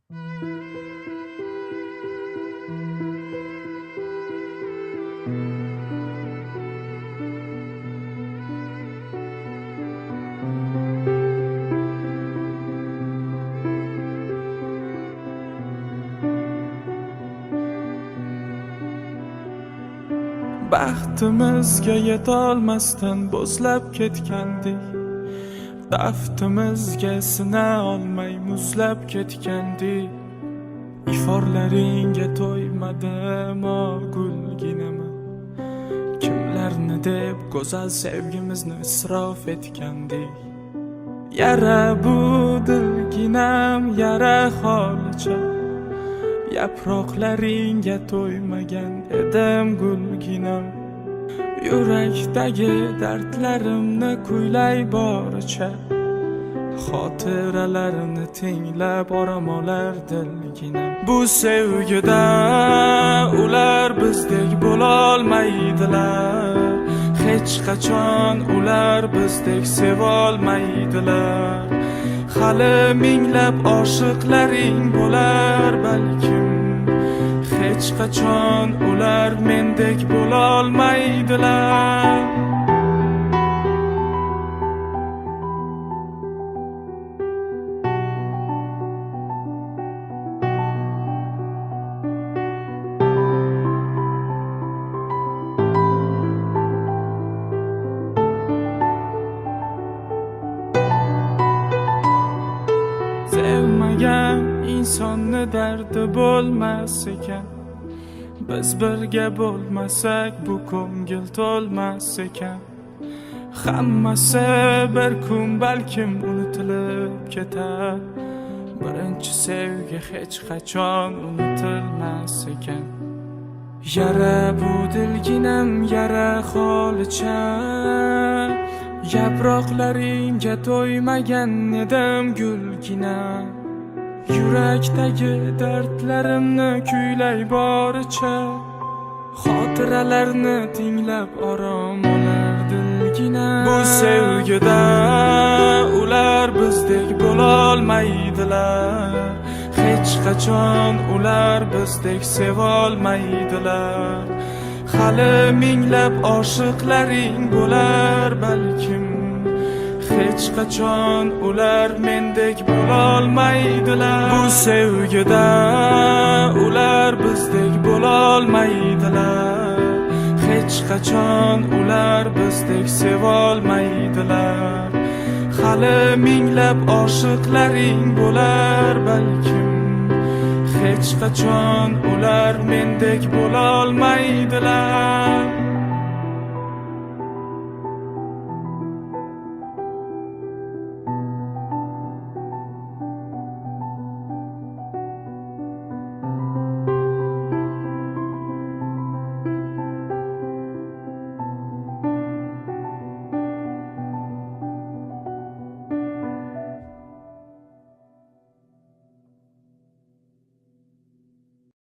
Baxtimizga yetolmasdan bo'zlab ketgandik, daftimizga sina olmay muzlab ketgandik. Iforlaringga to'ymadim o gulginama, kimlarni deb go'zal sevgimizni isrof etgandik. Yara bu dilginam, yara holicha, yaproqlaringga to'ymagan edim gulginam. Yurakdagi dardlarimni kuylay boricha, xotiralarni tinglab orom olar dilginam. Bu sevgida ular bizdek bo'lolmaydilar, hech qachon ular bizdek sevolmaydilar. Hali minglab oshiqlaring bo'lar balkim, hech qachon ular mendek bo'lolmaydilar. Sevmagan insonni dardi bo'lmas ekan, biz birga bo'lmasak bu ko'ngil to'lmas ekan. Hammasi bir kun balkim unutilib ketar, birinchi sevgi hech qachon unutilmas ekan. Yara bu dilginam, yara holicha, yaproqlaringga to'ymagan edim gulginam. Yurakdagi dardlarimni kuylay boricha, xotiralarni tinglab orom olar dilginam. Bu sevgida ular bizdek bo'lolmaydilar, hech qachon ular bizdek sevolmaydilar. Hali minglab oshiqlaring bo'lar balkim, hech qachon ular mendek bo'lolmaydilar. Bu sevgida ular bizdek bo'lolmaydilar, hech qachon ular bizdek sevolmaydilar. Hali minglab oshiqlaring bo'lar balkim, hech qachon ular mendek bo'lolmaydilar.